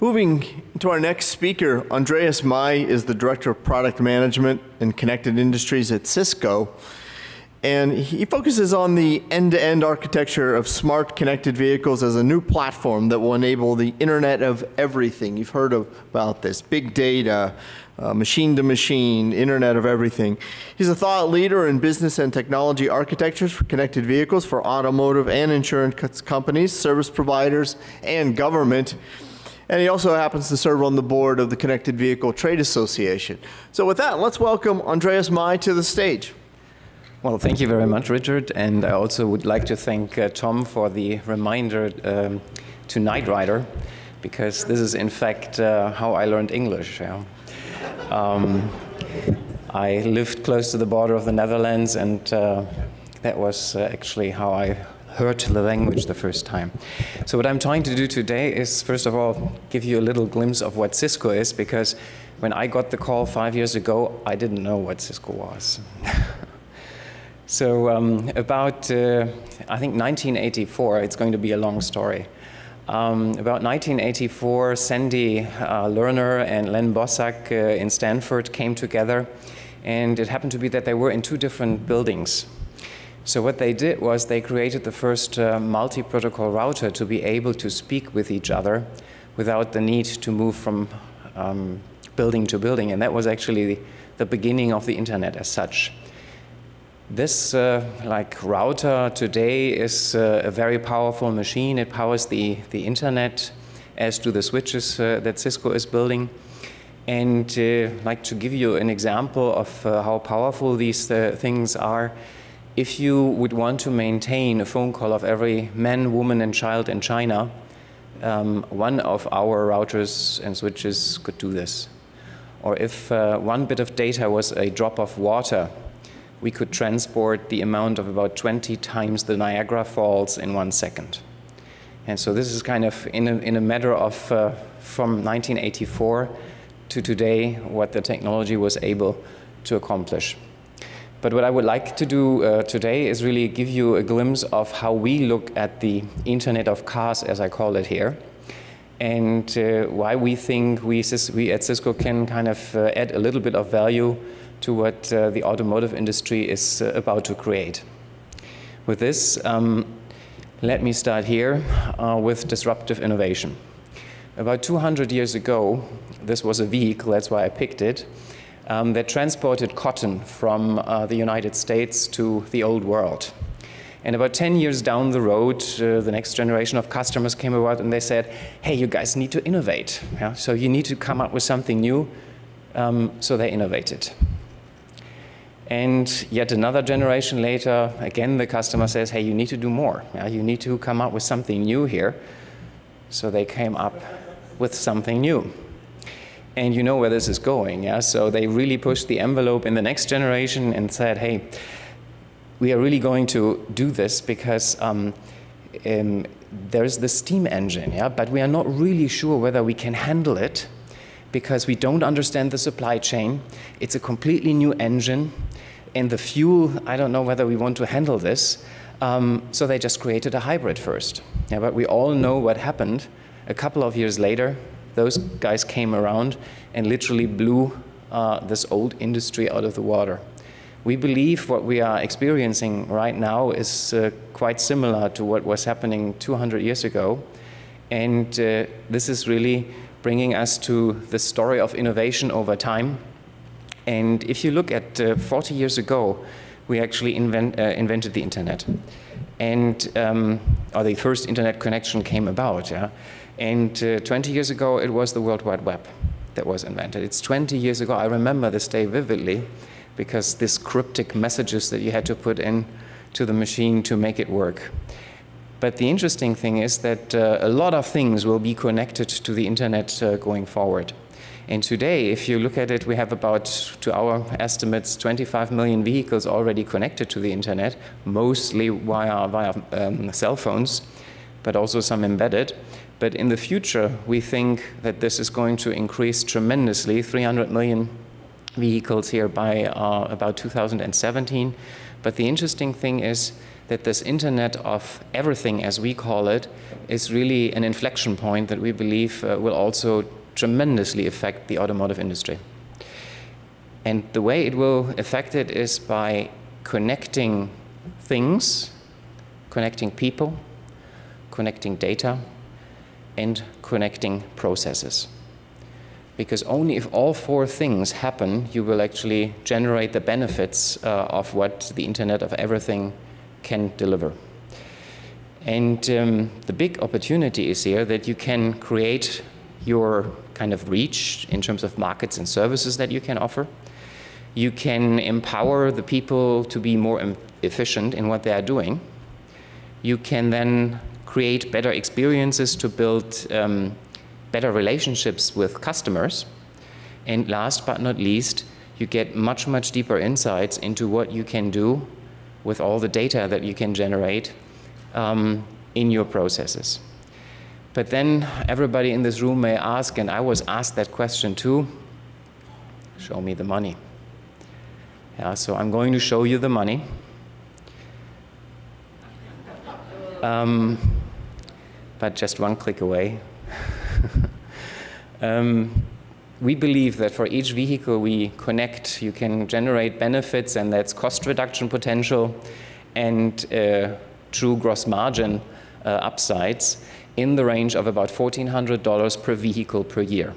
Moving to our next speaker, Andreas Mai is the Director of Product Management and Connected Industries at Cisco. And he focuses on the end-to-end architecture of smart connected vehicles as a new platform that will enable the Internet of Everything. You've heard about this, big data, machine-to-machine, Internet of Everything. He's a thought leader in business and technology architectures for connected vehicles for automotive and insurance companies, service providers, and government. And he also happens to serve on the board of the Connected Vehicle Trade Association. So with that, let's welcome Andreas Mai to the stage. Well, thank you very much, Richard. And I also would like to thank Tom for the reminder to Knight Rider, because this is, in fact, how I learned English. Yeah. I lived close to the border of the Netherlands, and that was actually how I heard the language the first time. So what I'm trying to do today is, first of all, give you a little glimpse of what Cisco is, because when I got the call 5 years ago, I didn't know what Cisco was. So about, I think, 1984, it's going to be a long story. About 1984, Sandy Lerner and Len Bossack in Stanford came together, and it happened to be that they were in two different buildings. So what they did was they created the first multi-protocol router to be able to speak with each other without the need to move from building to building, and that was actually the beginning of the Internet as such. This router today is a very powerful machine. It powers the Internet, as do the switches that Cisco is building. And like to give you an example of how powerful these things are, if you would want to maintain a phone call of every man, woman, and child in China, one of our routers and switches could do this. Or if one bit of data was a drop of water, we could transport the amount of about 20 times the Niagara Falls in 1 second. And so this is kind of in a matter of from 1984 to today what the technology was able to accomplish. But what I would like to do today is really give you a glimpse of how we look at the Internet of Cars, as I call it here, and why we think we at Cisco can kind of add a little bit of value to what the automotive industry is about to create. With this, let me start here with disruptive innovation. About 200 years ago, this was a vehicle, that's why I picked it, that transported cotton from the United States to the old world. And about 10 years down the road, the next generation of customers came about and they said, hey, you guys need to innovate. Yeah? So you need to come up with something new. So they innovated. And yet another generation later, again, the customer says, hey, you need to do more. Yeah? You need to come up with something new here. So they came up with something new. And you know where this is going, yeah? So they really pushed the envelope in the next generation and said, hey, we are really going to do this because there's the steam engine, yeah? But we are not really sure whether we can handle it because we don't understand the supply chain. It's a completely new engine. And the fuel, I don't know whether we want to handle this. So they just created a hybrid first. Yeah, but we all know what happened. A couple of years later, those guys came around and literally blew this old industry out of the water. We believe what we are experiencing right now is quite similar to what was happening 200 years ago. And this is really bringing us to the story of innovation over time. And if you look at 40 years ago, we actually invented the Internet. And or the first Internet connection came about. Yeah? And 20 years ago, it was the World Wide Web that was invented. It's 20 years ago. I remember this day vividly because these cryptic messages that you had to put in to the machine to make it work. But the interesting thing is that a lot of things will be connected to the Internet going forward. And today, if you look at it, we have about, to our estimates, 25 million vehicles already connected to the Internet, mostly via cell phones, but also some embedded. But in the future, we think that this is going to increase tremendously, 300 million vehicles here by about 2017. But the interesting thing is that this Internet of Everything, as we call it, is really an inflection point that we believe will also tremendously affect the automotive industry. And the way it will affect it is by connecting things, connecting people, connecting data, and connecting processes. Because only if all four things happen, you will actually generate the benefits of what the Internet of Everything can deliver. And the big opportunity is here that you can create your kind of reach in terms of markets and services that you can offer. You can empower the people to be more efficient in what they are doing. You can then create better experiences to build better relationships with customers. And last but not least, you get much, much deeper insights into what you can do with all the data that you can generate in your processes. But then everybody in this room may ask, and I was asked that question too, show me the money. Yeah, so I'm going to show you the money. But just one click away. We believe that for each vehicle we connect, you can generate benefits, and that's cost reduction potential and true gross margin upsides in the range of about $1,400 per vehicle per year.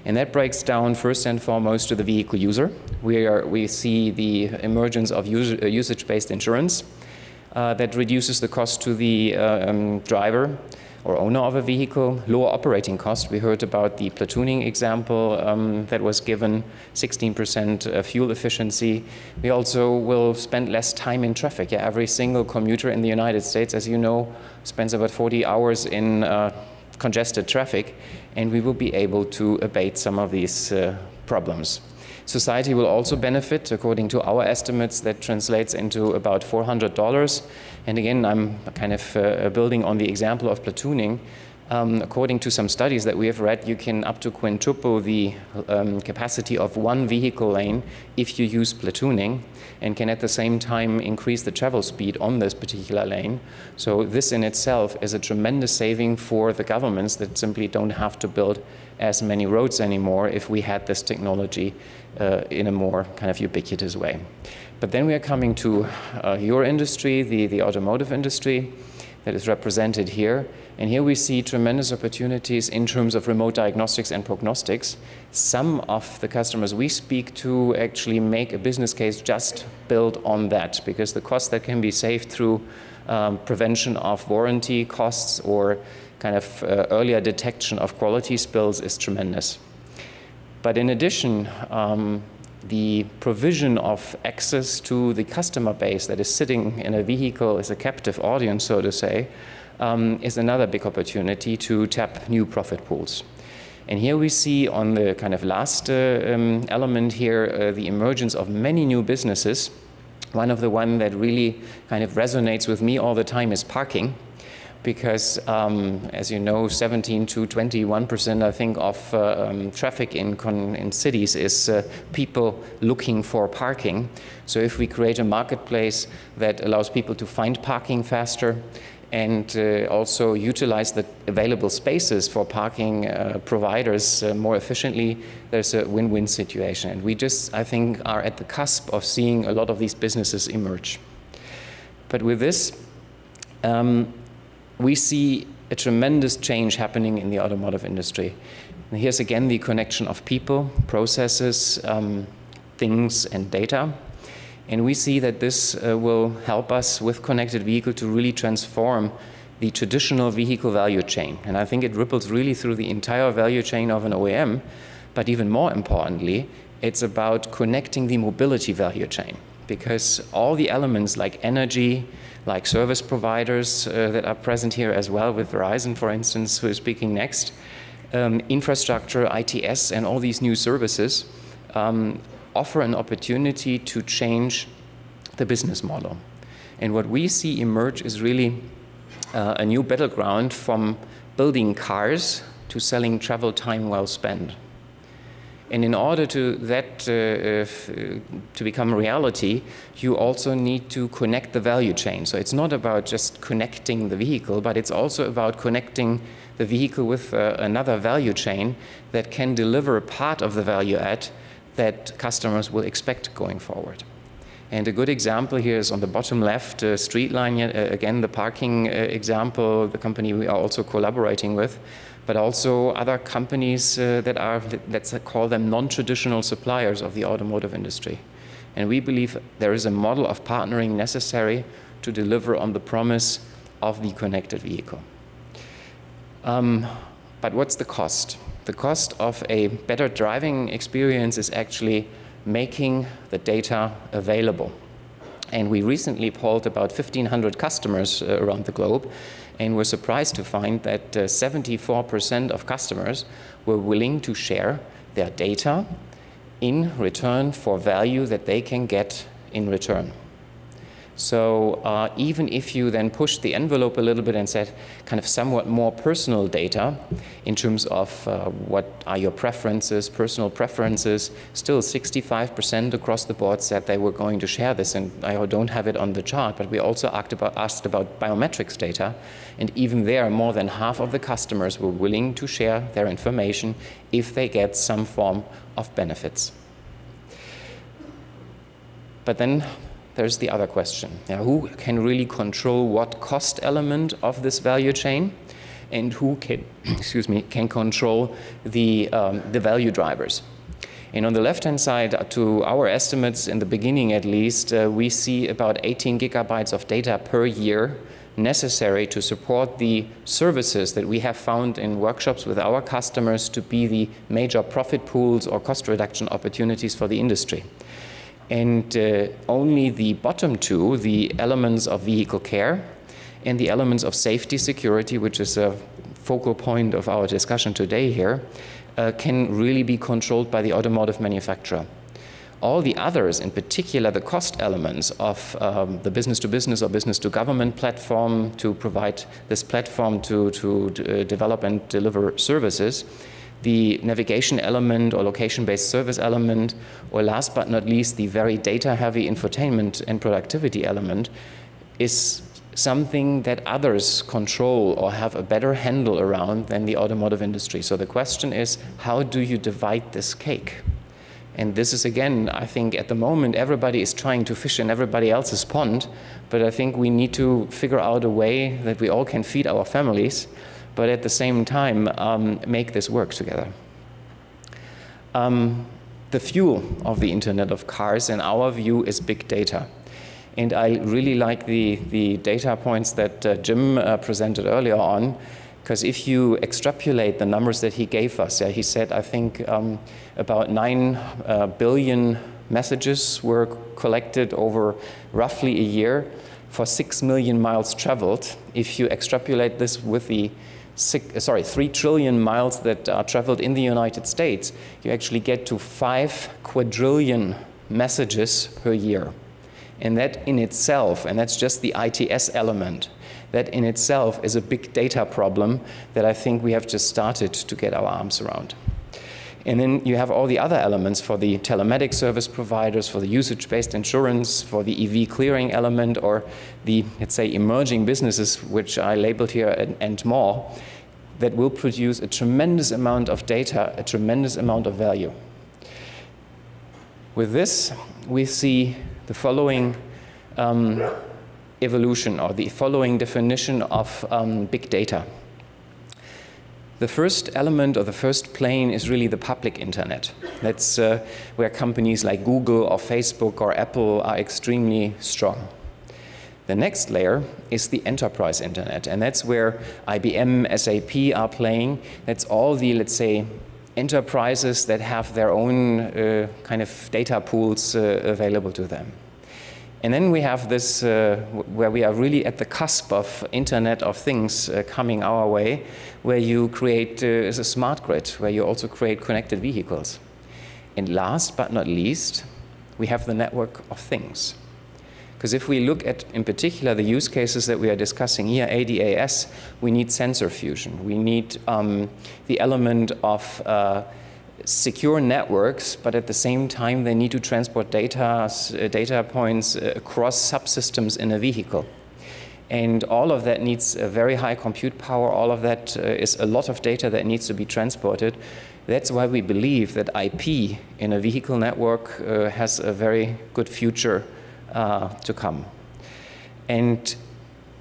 And that breaks down first and foremost to the vehicle user. We see the emergence of usage-based insurance that reduces the cost to the driver or owner of a vehicle, lower operating cost. We heard about the platooning example that was given, 16% fuel efficiency. We also will spend less time in traffic. Yeah, every single commuter in the United States, as you know, spends about 40 hours in congested traffic, and we will be able to abate some of these problems. Society will also benefit. According to our estimates, that translates into about $400. And again, I'm kind of building on the example of platooning. According to some studies that we have read, you can up to quintuple the capacity of one vehicle lane if you use platooning, and can at the same time increase the travel speed on this particular lane. So this in itself is a tremendous saving for the governments that simply don't have to build as many roads anymore if we had this technology in a more kind of ubiquitous way. But then we are coming to your industry, the automotive industry, that is represented here. And here we see tremendous opportunities in terms of remote diagnostics and prognostics. Some of the customers we speak to actually make a business case just built on that, because the cost that can be saved through prevention of warranty costs or kind of earlier detection of quality spills is tremendous. But in addition, the provision of access to the customer base that is sitting in a vehicle as a captive audience, so to say, is another big opportunity to tap new profit pools. And here we see on the kind of last element here, the emergence of many new businesses. One of the ones that really kind of resonates with me all the time is parking. Because, as you know, 17 to 21%, I think, of traffic in cities is people looking for parking. So if we create a marketplace that allows people to find parking faster and also utilize the available spaces for parking providers more efficiently, there's a win-win situation. And we just, I think, are at the cusp of seeing a lot of these businesses emerge. But with this, we see a tremendous change happening in the automotive industry. And here's again the connection of people, processes, things, and data. And we see that this will help us with connected vehicle to really transform the traditional vehicle value chain. And I think it ripples really through the entire value chain of an OEM. But even more importantly, it's about connecting the mobility value chain. Because all the elements like energy, like service providers that are present here as well, with Verizon, for instance, who is speaking next, infrastructure, ITS, and all these new services offer an opportunity to change the business model. And what we see emerge is really a new battleground from building cars to selling travel time well spent. And in order to to become reality, you also need to connect the value chain. So it's not about just connecting the vehicle, but it's also about connecting the vehicle with another value chain that can deliver a part of the value add that customers will expect going forward. And a good example here is on the bottom left, Streetline, again, the parking example, the company we are also collaborating with, but also other companies that are, let's call them non-traditional suppliers of the automotive industry. And we believe there is a model of partnering necessary to deliver on the promise of the connected vehicle. But what's the cost? The cost of a better driving experience is actually making the data available. And we recently polled about 1,500 customers around the globe, and we're surprised to find that 74% of customers were willing to share their data in return for value that they can get in return. So even if you then push the envelope a little bit and said kind of somewhat more personal data in terms of what are your preferences, personal preferences, still 65% across the board said they were going to share this, and I don't have it on the chart, but we also asked about biometrics data, and even there more than half of the customers were willing to share their information if they get some form of benefits. But then there's the other question. Now, who can really control what cost element of this value chain, and who can, can control the value drivers? And on the left-hand side, to our estimates in the beginning at least, we see about 18 gigabytes of data per year necessary to support the services that we have found in workshops with our customers to be the major profit pools or cost reduction opportunities for the industry. And only the bottom two, the elements of vehicle care and the elements of safety security, which is a focal point of our discussion today here, can really be controlled by the automotive manufacturer. All the others, in particular the cost elements of the business-to-business or business-to-government platform to provide this platform to develop and deliver services, the navigation element or location-based service element, or last but not least, the very data-heavy infotainment and productivity element, is something that others control or have a better handle around than the automotive industry. So the question is, how do you divide this cake? And this is, again, I think at the moment everybody is trying to fish in everybody else's pond, but I think we need to figure out a way that we all can feed our families, but at the same time make this work together. The fuel of the Internet of Cars, in our view, is big data. And I really like the data points that Jim presented earlier on, because if you extrapolate the numbers that he gave us, he said, I think, about 9 billion messages were collected over roughly a year for 6 million miles traveled. If you extrapolate this with the 3 trillion miles that are traveled in the United States, you actually get to 5 quadrillion messages per year. And that in itself, and that's just the ITS element, that in itself is a big data problem that I think we have just started to get our arms around. And then you have all the other elements for the telematics service providers, for the usage-based insurance, for the EV clearing element, or the, let's say, emerging businesses, which I labeled here and more, that will produce a tremendous amount of data, a tremendous amount of value. With this, we see the following evolution, or the following definition of big data. The first element, or the first plane, is really the public internet. That's where companies like Google or Facebook or Apple are extremely strong. The next layer is the enterprise internet, and that's where IBM, SAP are playing. That's all the, let's say, enterprises that have their own kind of data pools available to them. And then we have this, where we are really at the cusp of Internet of Things coming our way, where you create a smart grid, where you also create connected vehicles. And last but not least, we have the network of things. Because if we look at, in particular, the use cases that we are discussing here, ADAS, we need sensor fusion. We need the element of secure networks, but at the same time they need to transport data points across subsystems in a vehicle. And all of that needs a very high compute power. All of that is a lot of data that needs to be transported. That's why we believe that IP in a vehicle network has a very good future to come. And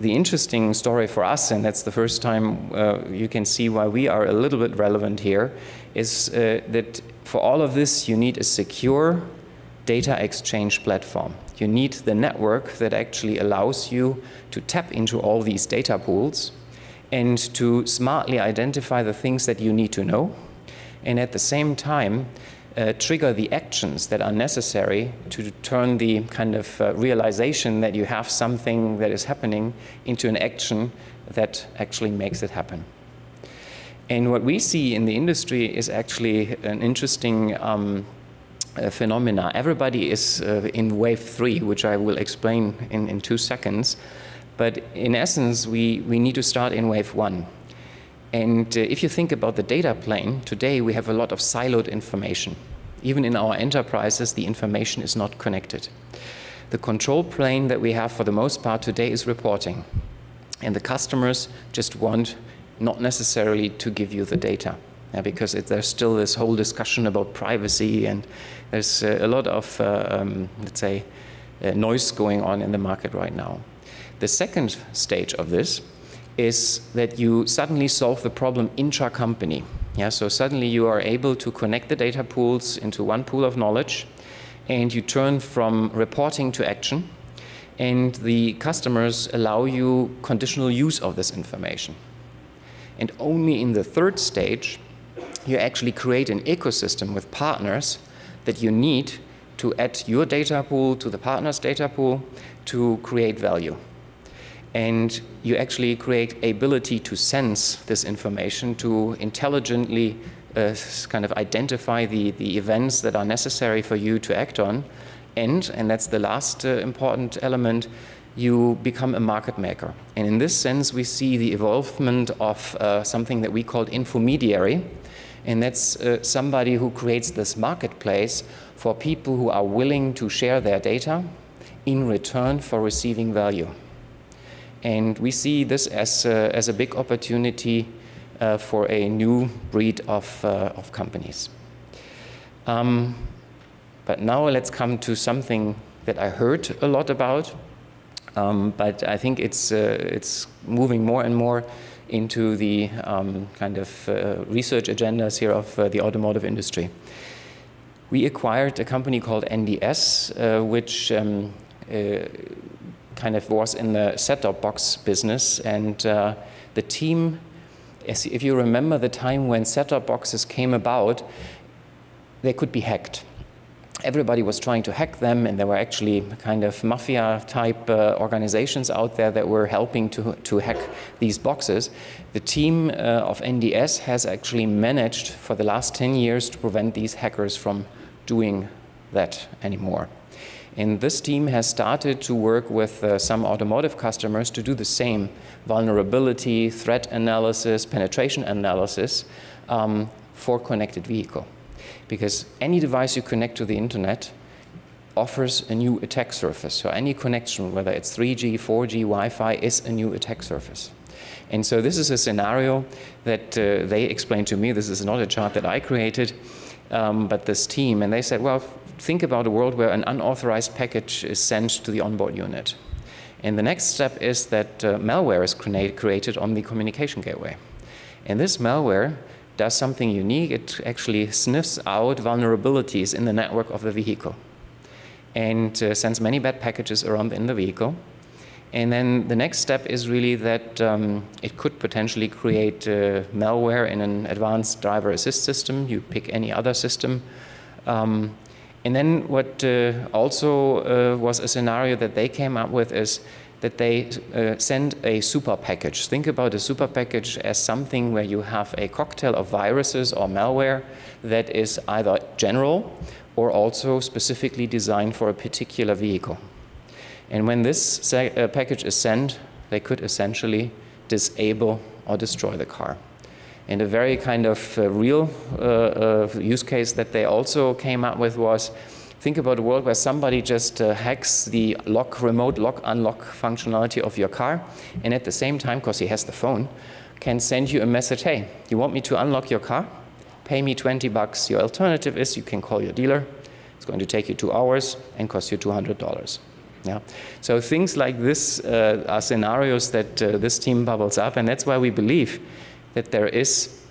the interesting story for us, and that's the first time you can see why we are a little bit relevant here, is that for all of this you need a secure data exchange platform. You need the network that actually allows you to tap into all these data pools and to smartly identify the things that you need to know, and at the same time trigger the actions that are necessary to turn the kind of realization that you have something that is happening into an action that actually makes it happen. And what we see in the industry is actually an interesting phenomena. Everybody is in wave 3, which I will explain in 2 seconds. But in essence, we need to start in wave 1. And if you think about the data plane, today we have a lot of siloed information. Even in our enterprises, the information is not connected. The control plane that we have for the most part today is reporting. And the customers just want not necessarily to give you the data. Because there's still this whole discussion about privacy, and there's a lot of, let's say, noise going on in the market right now. The second stage of this is that you suddenly solve the problem intra-company. Yeah, so suddenly you are able to connect the data pools into one pool of knowledge, and you turn from reporting to action, and the customers allow you conditional use of this information. And only in the third stage, you actually create an ecosystem with partners that you need to add your data pool to the partner's data pool to create value. And you actually create ability to sense this information, to intelligently kind of identify the events that are necessary for you to act on. And that's the last important element, you become a market maker. And in this sense, we see the evolvement of something that we call infomediary. And that's somebody who creates this marketplace for people who are willing to share their data in return for receiving value. And we see this as a big opportunity for a new breed of companies. But now let's come to something that I heard a lot about, but I think it's moving more and more into the kind of research agendas here of the automotive industry. We acquired a company called NDS, which kind of was in the set-top box business, and the team, if you remember the time when set-top boxes came about, they could be hacked. Everybody was trying to hack them, and there were actually kind of mafia-type organizations out there that were helping to hack these boxes. The team of NDS has actually managed for the last 10 years to prevent these hackers from doing that anymore. And this team has started to work with some automotive customers to do the same vulnerability, threat analysis, penetration analysis for connected vehicle. Because any device you connect to the internet offers a new attack surface. So any connection, whether it's 3G, 4G, Wi-Fi, is a new attack surface. And so this is a scenario that they explained to me. This is not a chart that I created, but this team. And they said, well, think about a world where an unauthorized package is sent to the onboard unit. And the next step is that malware is created on the communication gateway. And this malware does something unique. It actually sniffs out vulnerabilities in the network of the vehicle and sends many bad packages around in the vehicle. And then the next step is really that it could potentially create malware in an advanced driver assist system. You pick any other system. And then what also was a scenario that they came up with is that they send a super package. Think about a super package as something where you have a cocktail of viruses or malware that is either general or also specifically designed for a particular vehicle. And when this package is sent, they could essentially disable or destroy the car. And a very kind of real use case that they also came up with was, think about a world where somebody just hacks the remote lock unlock functionality of your car, and at the same time, because he has the phone, can send you a message, hey, you want me to unlock your car? Pay me $20. Your alternative is you can call your dealer. It's going to take you 2 hours and cost you $200. Yeah. So things like this are scenarios that this team bubbles up, and that's why we believe that there is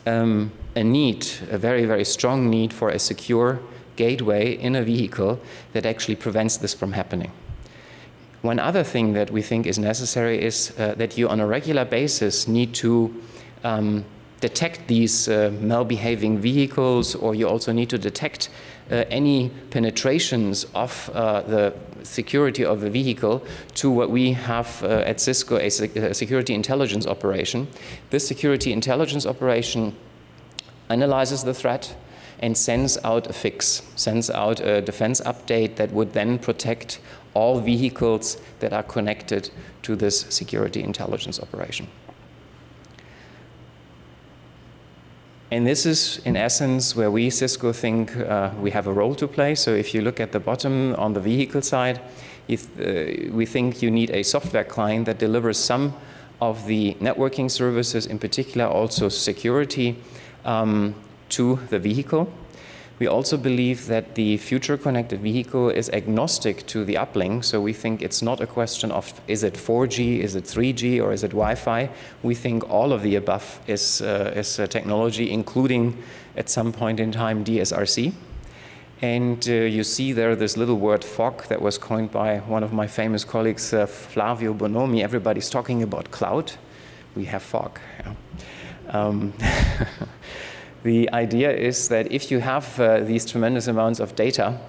a need, a very, very strong need for a secure gateway in a vehicle that actually prevents this from happening. One other thing that we think is necessary is that you on a regular basis need to detect these malbehaving vehicles, or you also need to detect any penetrations of the security of the vehicle to what we have at Cisco, a security intelligence operation. This security intelligence operation analyzes the threat and sends out a fix, sends out a defense update that would then protect all vehicles that are connected to this security intelligence operation. And this is, in essence, where we, Cisco, think we have a role to play. So if you look at the bottom on the vehicle side, we think you need a software client that delivers some of the networking services, in particular also security, to the vehicle. We also believe that the future connected vehicle is agnostic to the uplink, so we think it's not a question of is it 4G, is it 3G, or is it Wi-Fi. We think all of the above is technology, including at some point in time DSRC. And you see there this little word fog that was coined by one of my famous colleagues, Flavio Bonomi. Everybody's talking about cloud. We have fog. Yeah. The idea is that if you have these tremendous amounts of data,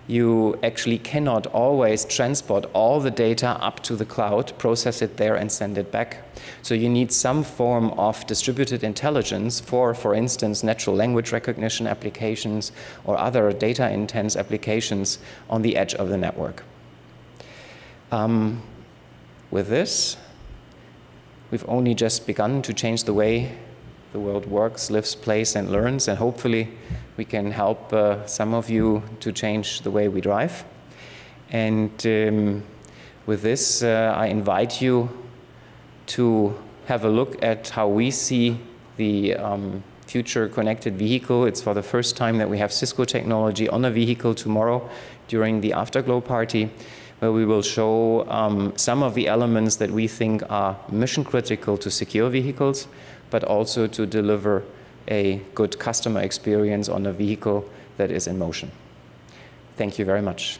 you actually cannot always transport all the data up to the cloud, process it there, and send it back. So you need some form of distributed intelligence for instance, natural language recognition applications or other data-intense applications on the edge of the network. With this, we've only just begun to change the way the world works, lives, plays, and learns, and hopefully we can help some of you to change the way we drive. And with this, I invite you to have a look at how we see the future connected vehicle. It's for the first time that we have Cisco technology on a vehicle tomorrow during the Afterglow party, where we will show some of the elements that we think are mission critical to secure vehicles, but also to deliver a good customer experience on a vehicle that is in motion. Thank you very much.